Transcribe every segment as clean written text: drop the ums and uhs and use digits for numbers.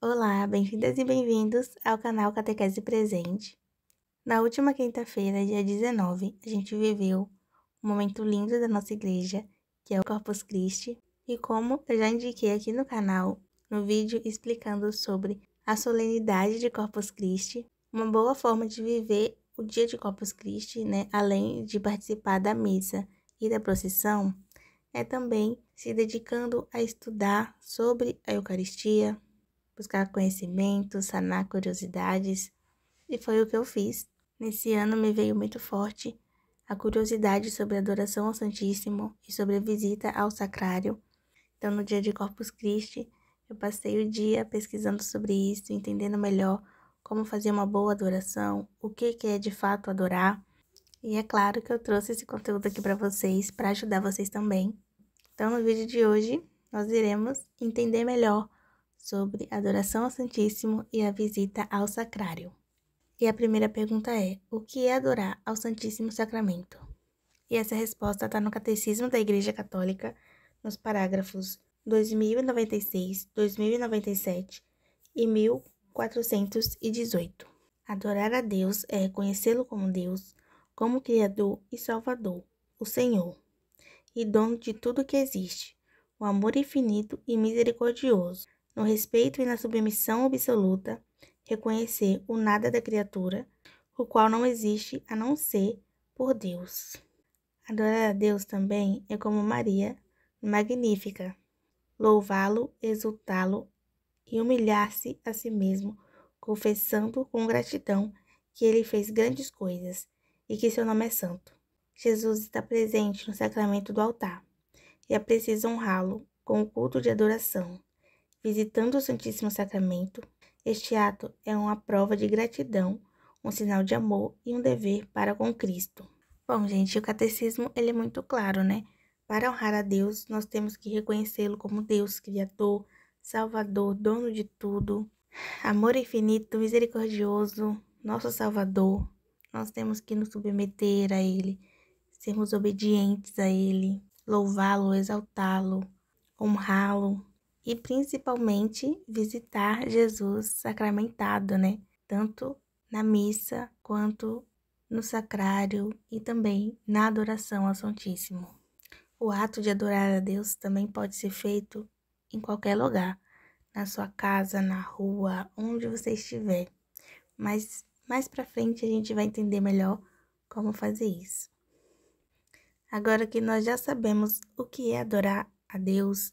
Olá, bem-vindas e bem-vindos ao canal Catequese Presente. Na última quinta-feira, dia 19, a gente viveu um momento lindo da nossa igreja, que é o Corpus Christi, e como eu já indiquei aqui no canal, no vídeo explicando sobre a solenidade de Corpus Christi, uma boa forma de viver o dia de Corpus Christi, né, além de participar da missa e da procissão, é também se dedicando a estudar sobre a Eucaristia, buscar conhecimento, sanar curiosidades, e foi o que eu fiz. Nesse ano me veio muito forte a curiosidade sobre a adoração ao Santíssimo e sobre a visita ao Sacrário. Então, no dia de Corpus Christi, eu passei o dia pesquisando sobre isso, entendendo melhor como fazer uma boa adoração, o que é de fato adorar. E é claro que eu trouxe esse conteúdo aqui para vocês, para ajudar vocês também. Então, no vídeo de hoje, nós iremos entender melhor sobre adoração ao Santíssimo e a visita ao Sacrário. E a primeira pergunta é: o que é adorar ao Santíssimo Sacramento? E essa resposta está no Catecismo da Igreja Católica, nos parágrafos 2096, 2097 e 1418. Adorar a Deus é reconhecê-lo como Deus, como Criador e Salvador, o Senhor, e dono de tudo que existe, o amor infinito e misericordioso, no respeito e na submissão absoluta, reconhecer o nada da criatura, o qual não existe a não ser por Deus. Adorar a Deus também é como Maria, magnífica, louvá-lo, exultá-lo e humilhar-se a si mesmo, confessando com gratidão que ele fez grandes coisas e que seu nome é santo. Jesus está presente no sacramento do altar e é preciso honrá-lo com o culto de adoração. Visitando o Santíssimo Sacramento, este ato é uma prova de gratidão, um sinal de amor e um dever para com Cristo. Bom, gente, o catecismo ele é muito claro, né? Para honrar a Deus, nós temos que reconhecê-lo como Deus, Criador, Salvador, dono de tudo, amor infinito, misericordioso, nosso Salvador. Nós temos que nos submeter a Ele, sermos obedientes a Ele, louvá-lo, exaltá-lo, honrá-lo e principalmente visitar Jesus sacramentado, né? Tanto na missa quanto no sacrário e também na adoração ao Santíssimo. O ato de adorar a Deus também pode ser feito em qualquer lugar, na sua casa, na rua, onde você estiver. Mas mais pra frente a gente vai entender melhor como fazer isso. Agora que nós já sabemos o que é adorar a Deus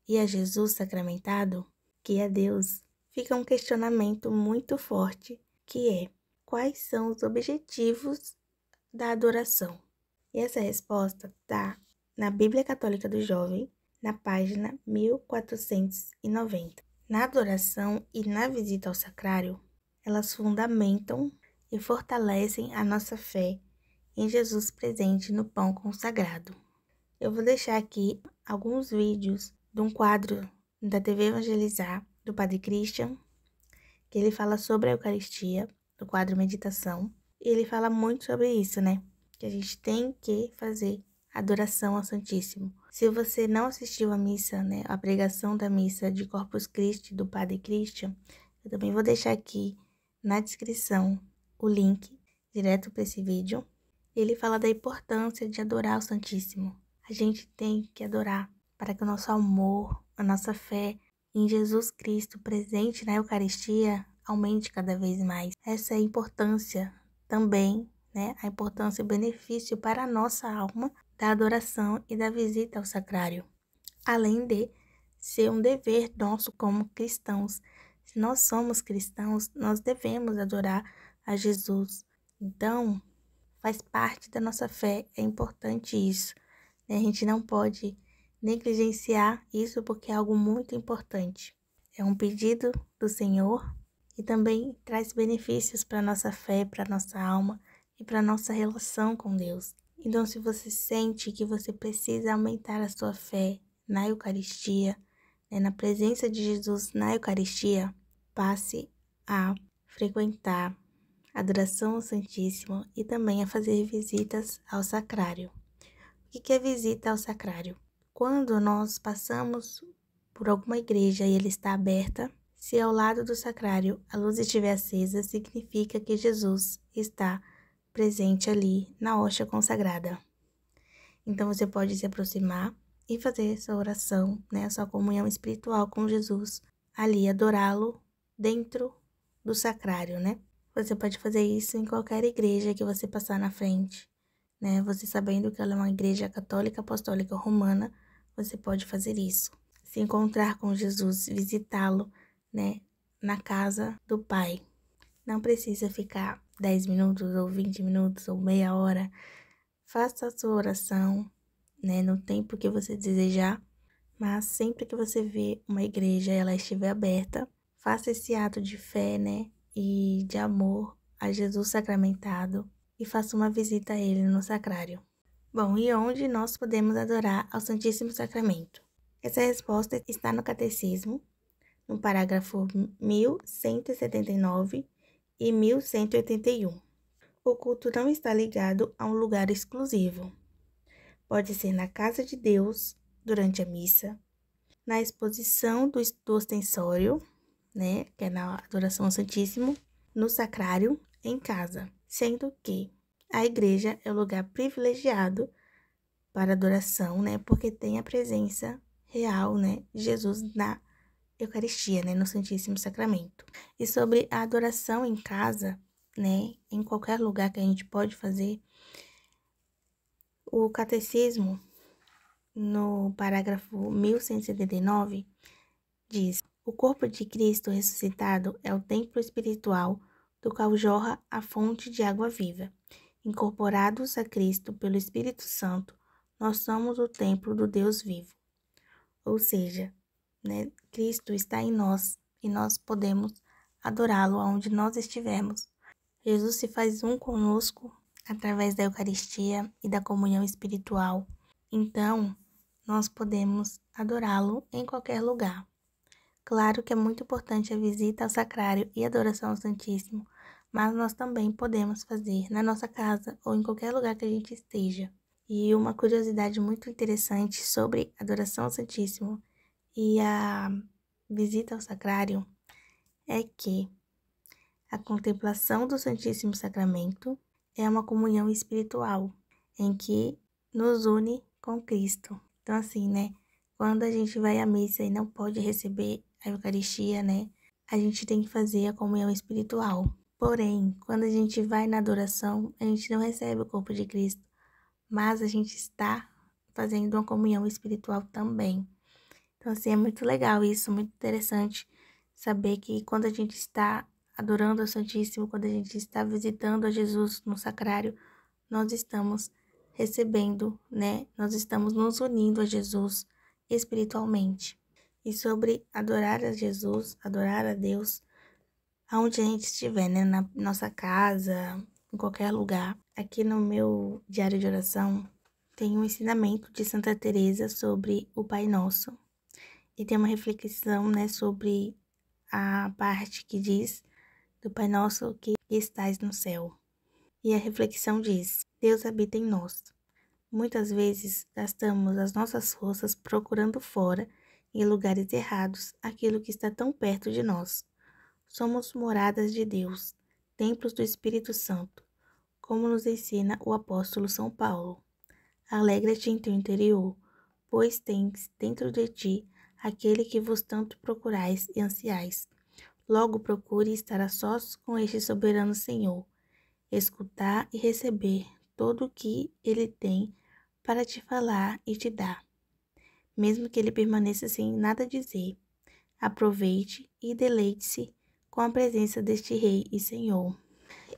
e a Jesus sacramentado, que é Deus, fica um questionamento muito forte, que é: quais são os objetivos da adoração? E essa resposta está na Bíblia Católica do Jovem, na página 1490. Na adoração e na visita ao sacrário, elas fundamentam e fortalecem a nossa fé em Jesus presente no pão consagrado. Eu vou deixar aqui alguns vídeos de um quadro da TV Evangelizar, do Padre Christian, que ele fala sobre a Eucaristia, do quadro Meditação, e ele fala muito sobre isso, né? Que a gente tem que fazer adoração ao Santíssimo. Se você não assistiu a missa, né, a pregação da missa de Corpus Christi do Padre Christian, eu também vou deixar aqui na descrição o link direto para esse vídeo. Ele fala da importância de adorar o Santíssimo. A gente tem que adorar para que o nosso amor, a nossa fé em Jesus Cristo presente na Eucaristia aumente cada vez mais. Essa é a importância também, né? A importância e o benefício para a nossa alma da adoração e da visita ao sacrário. Além de ser um dever nosso como cristãos. Se nós somos cristãos, nós devemos adorar a Jesus. Então, faz parte da nossa fé, é importante isso. A gente não pode negligenciar isso porque é algo muito importante. É um pedido do Senhor e também traz benefícios para a nossa fé, para a nossa alma e para a nossa relação com Deus. Então, se você sente que você precisa aumentar a sua fé na Eucaristia, na presença de Jesus na Eucaristia, passe a frequentar a adoração ao Santíssimo e também a fazer visitas ao Sacrário. O que é visita ao Sacrário? Quando nós passamos por alguma igreja e ele está aberta, Se ao lado do sacrário a luz estiver acesa, significa que Jesus está presente ali na hóstia consagrada. Então você pode se aproximar e fazer essa oração, né, sua comunhão espiritual com Jesus, ali adorá-lo dentro do sacrário, né? Você pode fazer isso em qualquer igreja que você passar na frente, né? Você sabendo que ela é uma igreja católica apostólica romana, você pode fazer isso. Se encontrar com Jesus, visitá-lo, né, na casa do Pai. Não precisa ficar 10 minutos ou 20 minutos ou meia hora. Faça a sua oração, né, no tempo que você desejar, mas sempre que você vê uma igreja e ela estiver aberta, faça esse ato de fé, né, e de amor a Jesus sacramentado e faça uma visita a ele no sacrário. Bom, e onde nós podemos adorar ao Santíssimo Sacramento? Essa resposta está no Catecismo, no parágrafo 1179 e 1181. O culto não está ligado a um lugar exclusivo. Pode ser na casa de Deus, durante a missa, na exposição do ostensório, né, que é na adoração ao Santíssimo, no sacrário, em casa, sendo que a igreja é o lugar privilegiado para adoração, né, porque tem a presença real, né, de Jesus na Eucaristia, né, no Santíssimo Sacramento. E sobre a adoração em casa, né, em qualquer lugar que a gente pode fazer, o Catecismo, no parágrafo 1179, diz: o corpo de Cristo ressuscitado é o templo espiritual do qual jorra a fonte de água viva. Incorporados a Cristo pelo Espírito Santo, nós somos o templo do Deus vivo. Ou seja, né, Cristo está em nós e nós podemos adorá-lo aonde nós estivermos. Jesus se faz um conosco através da Eucaristia e da comunhão espiritual. Então, nós podemos adorá-lo em qualquer lugar. Claro que é muito importante a visita ao sacrário e a adoração ao Santíssimo, mas nós também podemos fazer na nossa casa ou em qualquer lugar que a gente esteja. E uma curiosidade muito interessante sobre a adoração ao Santíssimo e a visita ao sacrário é que a contemplação do Santíssimo Sacramento é uma comunhão espiritual em que nos une com Cristo. Então, assim, né? Quando a gente vai à missa e não pode receber a Eucaristia, né? A gente tem que fazer a comunhão espiritual. Porém, quando a gente vai na adoração, a gente não recebe o corpo de Cristo, mas a gente está fazendo uma comunhão espiritual também. Então, assim, é muito legal isso, muito interessante saber que quando a gente está adorando ao Santíssimo, quando a gente está visitando a Jesus no sacrário, nós estamos recebendo, né? Nós estamos nos unindo a Jesus espiritualmente. E sobre adorar a Jesus, adorar a Deus, aonde a gente estiver, né? Na nossa casa, em qualquer lugar. Aqui no meu diário de oração tem um ensinamento de Santa Teresa sobre o Pai Nosso. E tem uma reflexão, né, sobre a parte que diz do Pai Nosso que estais no céu. E a reflexão diz: Deus habita em nós. Muitas vezes gastamos as nossas forças procurando fora, em lugares errados, aquilo que está tão perto de nós. Somos moradas de Deus, templos do Espírito Santo, como nos ensina o apóstolo São Paulo. Alegra-te em teu interior, pois tens dentro de ti aquele que vos tanto procurais e ansiais. Logo procure estar a sós com este soberano Senhor, escutar e receber todo o que ele tem para te falar e te dar, mesmo que ele permaneça sem nada dizer. Aproveite e deleite-se com a presença deste Rei e Senhor.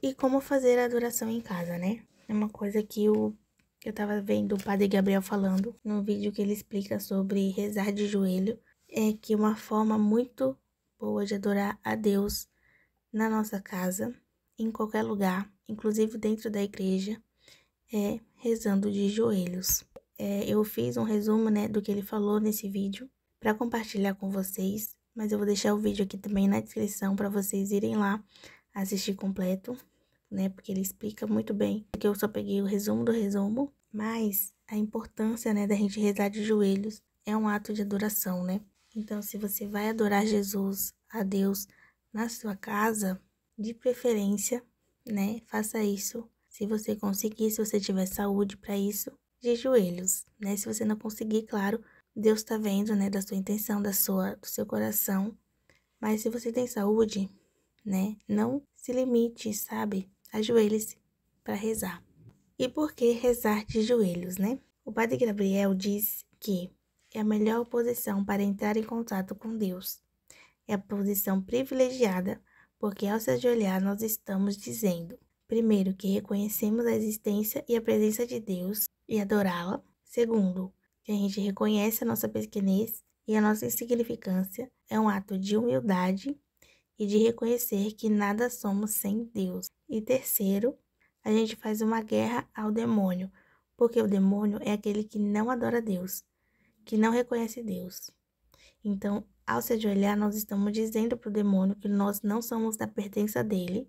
E como fazer a adoração em casa, né? É uma coisa que eu tava vendo o Padre Gabriel falando no vídeo que ele explica sobre rezar de joelho, é que uma forma muito boa de adorar a Deus na nossa casa, em qualquer lugar, inclusive dentro da igreja, é rezando de joelhos. Eu fiz um resumo, né, do que ele falou nesse vídeo para compartilhar com vocês, mas eu vou deixar o vídeo aqui também na descrição para vocês irem lá assistir completo, né, porque ele explica muito bem, porque eu só peguei o resumo do resumo, mas a importância, né, da gente rezar de joelhos é um ato de adoração, né? Então, se você vai adorar Jesus, a Deus na sua casa, de preferência, né? Faça isso. Se você conseguir, se você tiver saúde para isso, de joelhos, né? Se você não conseguir, claro, Deus tá vendo, né, da sua intenção, do seu coração. Mas se você tem saúde, né, não se limite, sabe? Ajoelhe-se para rezar. E por que rezar de joelhos, né? O Padre Gabriel diz que é a melhor posição para entrar em contato com Deus. É a posição privilegiada, porque ao se ajoelhar nós estamos dizendo, primeiro, que reconhecemos a existência e a presença de Deus e adorá-la. Segundo, que a gente reconhece a nossa pequenez e a nossa insignificância. É um ato de humildade e de reconhecer que nada somos sem Deus. E terceiro, a gente faz uma guerra ao demônio, porque o demônio é aquele que não adora Deus, que não reconhece Deus. Então, ao se ajoelhar, nós estamos dizendo para o demônio que nós não somos da pertença dele,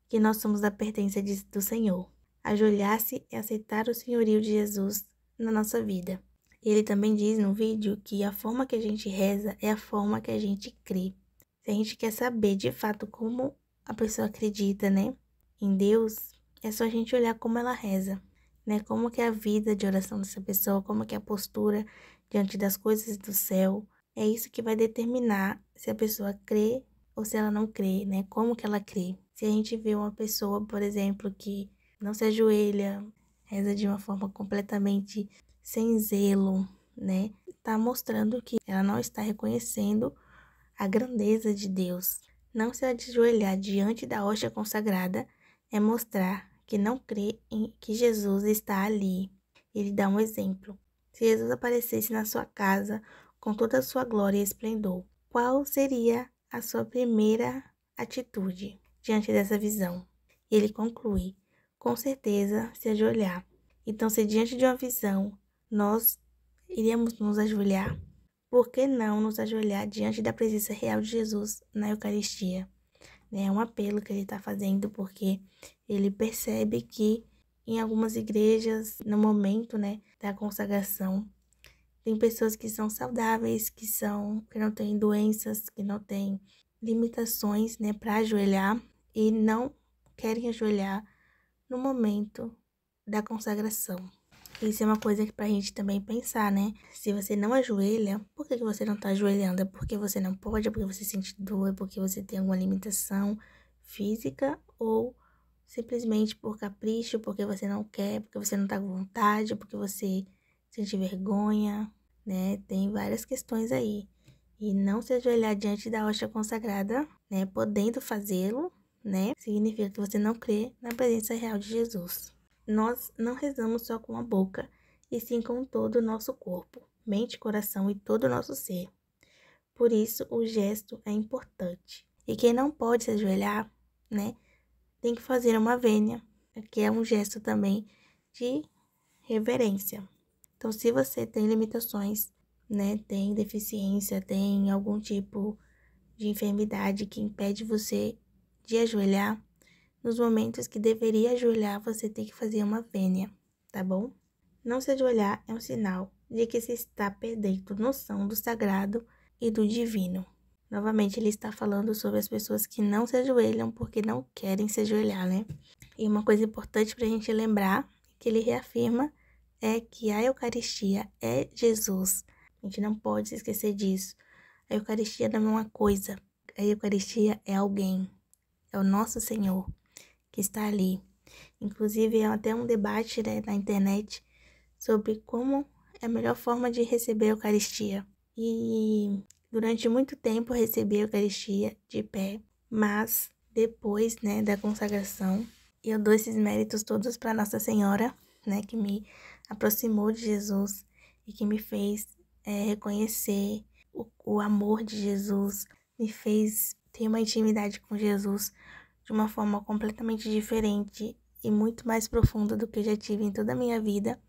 que nós somos da pertença do Senhor. Ajoelhar-se é aceitar o senhorio de Jesus na nossa vida. Ele também diz no vídeo que a forma que a gente reza é a forma que a gente crê. Se a gente quer saber de fato como a pessoa acredita, né, em Deus, é só a gente olhar como ela reza, né, como que é a vida de oração dessa pessoa, como que é a postura diante das coisas do céu. É isso que vai determinar se a pessoa crê ou se ela não crê, né, como que ela crê. Se a gente vê uma pessoa, por exemplo, que não se ajoelha, reza de uma forma completamente sem zelo, né, tá mostrando que ela não está reconhecendo a grandeza de Deus. Não se ajoelhar diante da hóstia consagrada é mostrar que não crê em que Jesus está ali. Ele dá um exemplo. Se Jesus aparecesse na sua casa com toda a sua glória e esplendor, qual seria a sua primeira atitude diante dessa visão? E ele conclui, com certeza se ajoelhar. Então, se diante de uma visão nós iríamos nos ajoelhar, por que não nos ajoelhar diante da presença real de Jesus na Eucaristia? É um apelo que ele está fazendo, porque ele percebe que em algumas igrejas, no momento, né, da consagração, tem pessoas que são saudáveis, que não têm doenças, que não têm limitações, né, para ajoelhar e não querem ajoelhar no momento da consagração. Isso é uma coisa que pra gente também pensar, né? Se você não ajoelha, por que você não tá ajoelhando? É porque você não pode, é porque você sente dor, é porque você tem alguma limitação física ou simplesmente por capricho, porque você não quer, porque você não tá com vontade, porque você sente vergonha, né? Tem várias questões aí. E não se ajoelhar diante da hóstia consagrada, né? Podendo fazê-lo, né? Significa que você não crê na presença real de Jesus. Nós não rezamos só com a boca, e sim com todo o nosso corpo, mente, coração e todo o nosso ser. Por isso, o gesto é importante. E quem não pode se ajoelhar, né, tem que fazer uma vênia, que é um gesto também de reverência. Então, se você tem limitações, né, tem deficiência, tem algum tipo de enfermidade que impede você de ajoelhar, nos momentos que deveria ajoelhar, você tem que fazer uma vênia, tá bom? Não se ajoelhar é um sinal de que se está perdendo noção do sagrado e do divino. Novamente, ele está falando sobre as pessoas que não se ajoelham porque não querem se ajoelhar, né? E uma coisa importante para a gente lembrar, que ele reafirma, é que a Eucaristia é Jesus. A gente não pode se esquecer disso. A Eucaristia não é uma coisa. A Eucaristia é alguém. É o nosso Senhor que está ali. Inclusive, é até um debate, né, na internet sobre como é a melhor forma de receber a Eucaristia. E durante muito tempo eu recebi a Eucaristia de pé, mas depois, né, da consagração, eu dou esses méritos todos para Nossa Senhora, né, que me aproximou de Jesus e que me fez reconhecer o amor de Jesus, me fez ter uma intimidade com Jesus de uma forma completamente diferente e muito mais profunda do que eu já tive em toda a minha vida.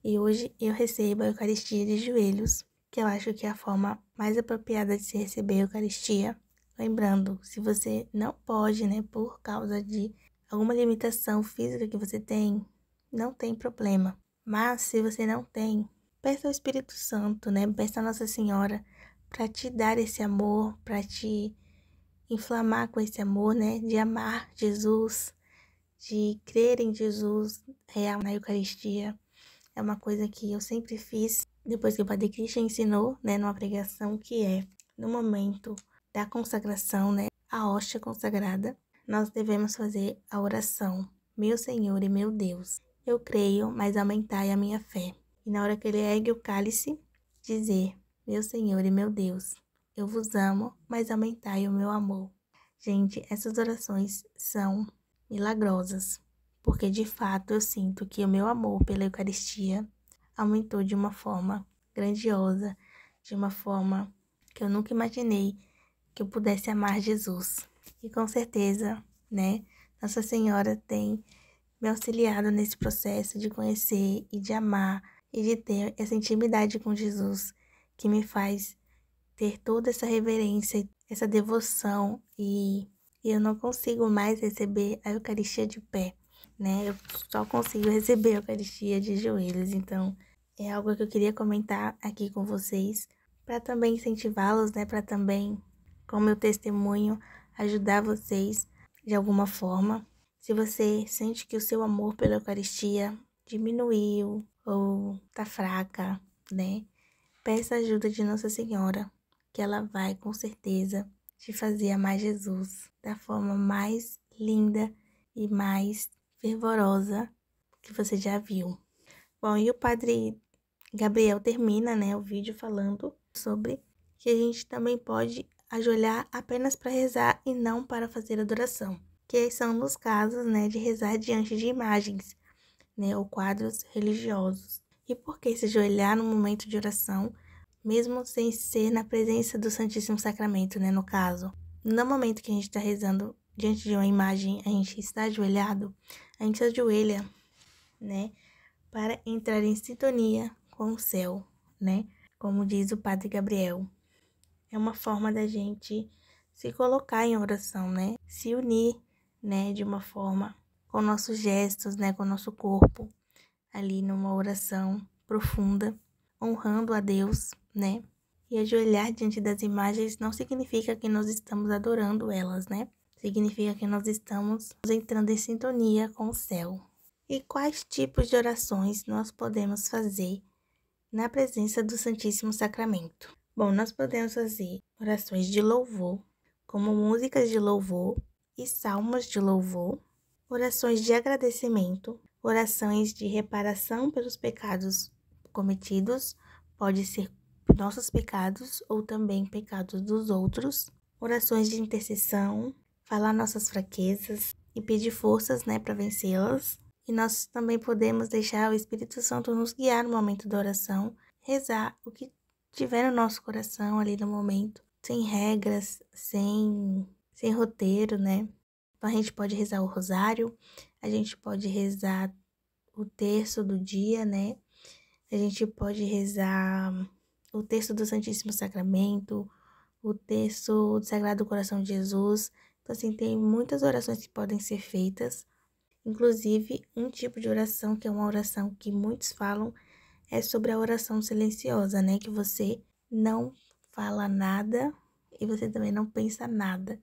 E hoje eu recebo a Eucaristia de joelhos, que eu acho que é a forma mais apropriada de se receber a Eucaristia. Lembrando, se você não pode, né, por causa de alguma limitação física que você tem, não tem problema. Mas se você não tem, peça ao Espírito Santo, né, peça a Nossa Senhora para te dar esse amor, para te inflamar com esse amor, né? De amar Jesus, de crer em Jesus real na Eucaristia. É uma coisa que eu sempre fiz depois que o Padre Christian ensinou, né, numa pregação, que é no momento da consagração, né, a hóstia consagrada, nós devemos fazer a oração: meu Senhor e meu Deus, eu creio, mas aumentai a minha fé. E na hora que ele ergue o cálice, dizer: meu Senhor e meu Deus, eu vos amo, mas aumentai o meu amor. Gente, essas orações são milagrosas, porque de fato eu sinto que o meu amor pela Eucaristia aumentou de uma forma grandiosa, de uma forma que eu nunca imaginei que eu pudesse amar Jesus. E com certeza, né, Nossa Senhora tem me auxiliado nesse processo de conhecer e de amar e de ter essa intimidade com Jesus, que me faz ter toda essa reverência, essa devoção, e eu não consigo mais receber a Eucaristia de pé, né? Eu só consigo receber a Eucaristia de joelhos. Então, é algo que eu queria comentar aqui com vocês, para também incentivá-los, né? Para também, com meu testemunho, ajudar vocês de alguma forma. Se você sente que o seu amor pela Eucaristia diminuiu ou tá fraca, né? Peça a ajuda de Nossa Senhora, que ela vai, com certeza, te fazer amar Jesus da forma mais linda e mais fervorosa que você já viu. Bom, e o Padre Gabriel termina, né, o vídeo falando sobre que a gente também pode ajoelhar apenas para rezar e não para fazer adoração, que são nos casos, né, de rezar diante de imagens, né, ou quadros religiosos. E por que se ajoelhar no momento de oração, mesmo sem ser na presença do Santíssimo Sacramento, né, no caso? No momento que a gente está rezando diante de uma imagem, a gente está ajoelhado, a gente se ajoelha, né, para entrar em sintonia com o céu, né, como diz o Padre Gabriel. É uma forma da gente se colocar em oração, né, se unir, né, de uma forma com nossos gestos, né, com o nosso corpo, ali numa oração profunda, honrando a Deus, né? E ajoelhar diante das imagens não significa que nós estamos adorando elas, né? Significa que nós estamos entrando em sintonia com o céu. E quais tipos de orações nós podemos fazer na presença do Santíssimo Sacramento? Bom, nós podemos fazer orações de louvor, como músicas de louvor e salmos de louvor, orações de agradecimento, orações de reparação pelos pecados cometidos, pode ser nossos pecados ou também pecados dos outros, orações de intercessão, falar nossas fraquezas e pedir forças, né, para vencê-las. E nós também podemos deixar o Espírito Santo nos guiar no momento da oração, rezar o que tiver no nosso coração ali no momento, sem regras, sem roteiro, né? Então, a gente pode rezar o rosário, a gente pode rezar o terço do dia, né? A gente pode rezar o terço do Santíssimo Sacramento, o terço do Sagrado Coração de Jesus. Então, assim, tem muitas orações que podem ser feitas. Inclusive, um tipo de oração, que é uma oração que muitos falam, é sobre a oração silenciosa, né? Que você não fala nada e você também não pensa nada.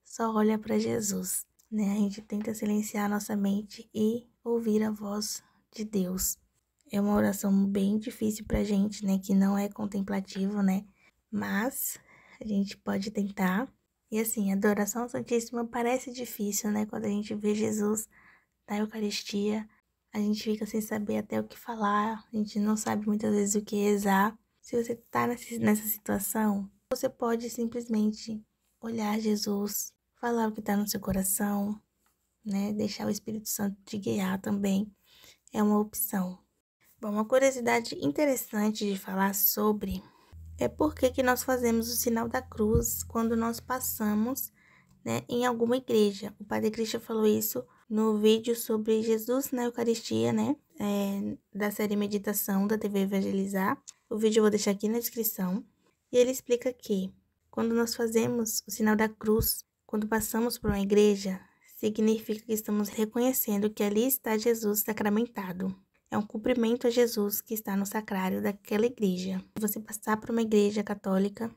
Só olha para Jesus, né? A gente tenta silenciar a nossa mente e ouvir a voz de Deus. É uma oração bem difícil pra gente, né? Que não é contemplativo, né? Mas a gente pode tentar. E assim, a adoração ao Santíssimo parece difícil, né? Quando a gente vê Jesus na Eucaristia, a gente fica sem saber até o que falar. A gente não sabe muitas vezes o que rezar. Se você tá nessa situação, você pode simplesmente olhar Jesus, falar o que está no seu coração, né? Deixar o Espírito Santo te guiar também é uma opção. Bom, uma curiosidade interessante de falar sobre é por que nós fazemos o sinal da cruz quando nós passamos, né, em alguma igreja. O Padre Christian falou isso no vídeo sobre Jesus na Eucaristia, né? Da série Meditação da TV Evangelizar. O vídeo eu vou deixar aqui na descrição. E ele explica que quando nós fazemos o sinal da cruz, quando passamos por uma igreja, significa que estamos reconhecendo que ali está Jesus sacramentado. É um cumprimento a Jesus que está no sacrário daquela igreja. Se você passar por uma igreja católica,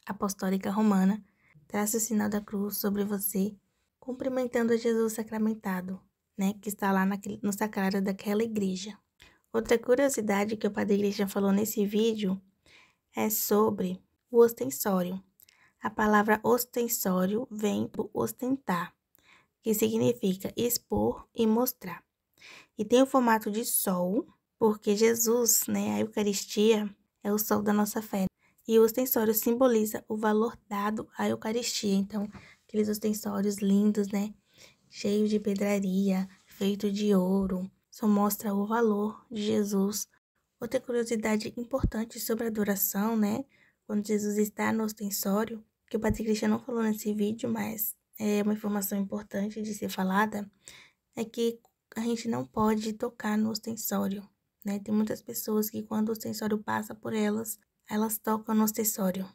Apostólica Romana, traça o sinal da cruz sobre você, cumprimentando Jesus sacramentado, né, que está lá no sacrário daquela igreja. Outra curiosidade que o Padre Christian falou nesse vídeo é sobre o ostensório. A palavra ostensório vem do ostentar, que significa expor e mostrar. E tem o formato de sol, porque Jesus, né, a Eucaristia, é o sol da nossa fé. E o ostensório simboliza o valor dado à Eucaristia. Então, aqueles ostensórios lindos, né, cheios de pedraria, feito de ouro, só mostra o valor de Jesus. Outra curiosidade importante sobre a adoração, né, quando Jesus está no ostensório, que o Padre Christian não falou nesse vídeo, mas é uma informação importante de ser falada, é que a gente não pode tocar no ostensório, né? Tem muitas pessoas que quando o ostensório passa por elas, elas tocam no ostensório,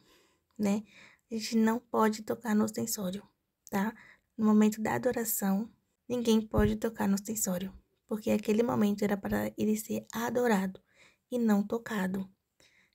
né? A gente não pode tocar no ostensório, tá? No momento da adoração, ninguém pode tocar no ostensório, porque aquele momento era para ele ser adorado e não tocado,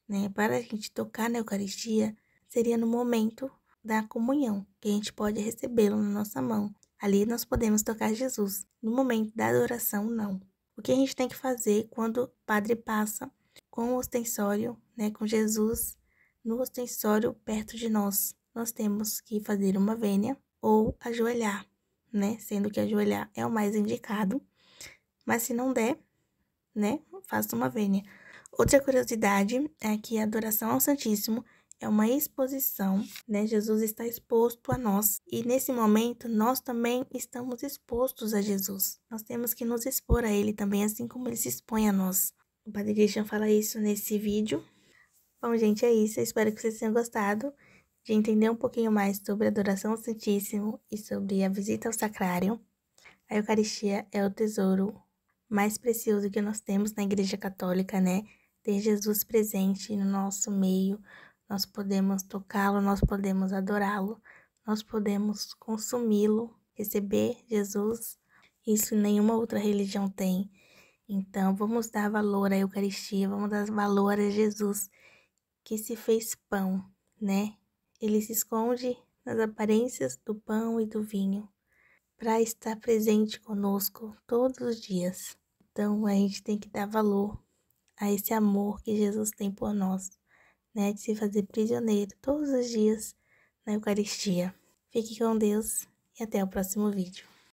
né? Para a gente tocar na Eucaristia, seria no momento da comunhão, que a gente pode recebê-lo na nossa mão. Ali nós podemos tocar Jesus. No momento da adoração, não. O que a gente tem que fazer quando o padre passa com o ostensório, né, com Jesus no ostensório perto de nós? Nós temos que fazer uma vênia ou ajoelhar, né? Sendo que ajoelhar é o mais indicado. Mas se não der, né, faça uma vênia. Outra curiosidade é que a adoração ao Santíssimo é uma exposição, né? Jesus está exposto a nós e nesse momento nós também estamos expostos a Jesus. Nós temos que nos expor a Ele também, assim como Ele se expõe a nós. O Padre Christian fala isso nesse vídeo. Bom, gente, é isso. Eu espero que vocês tenham gostado de entender um pouquinho mais sobre a adoração ao Santíssimo e sobre a visita ao Sacrário. A Eucaristia é o tesouro mais precioso que nós temos na Igreja Católica, né? Ter Jesus presente no nosso meio, nós podemos tocá-lo, nós podemos adorá-lo, nós podemos consumi-lo, receber Jesus. Isso nenhuma outra religião tem. Então, vamos dar valor à Eucaristia, vamos dar valor a Jesus, que se fez pão, né? Ele se esconde nas aparências do pão e do vinho, para estar presente conosco todos os dias. Então, a gente tem que dar valor a esse amor que Jesus tem por nós, né? De se fazer prisioneiro todos os dias na Eucaristia. Fique com Deus e até o próximo vídeo.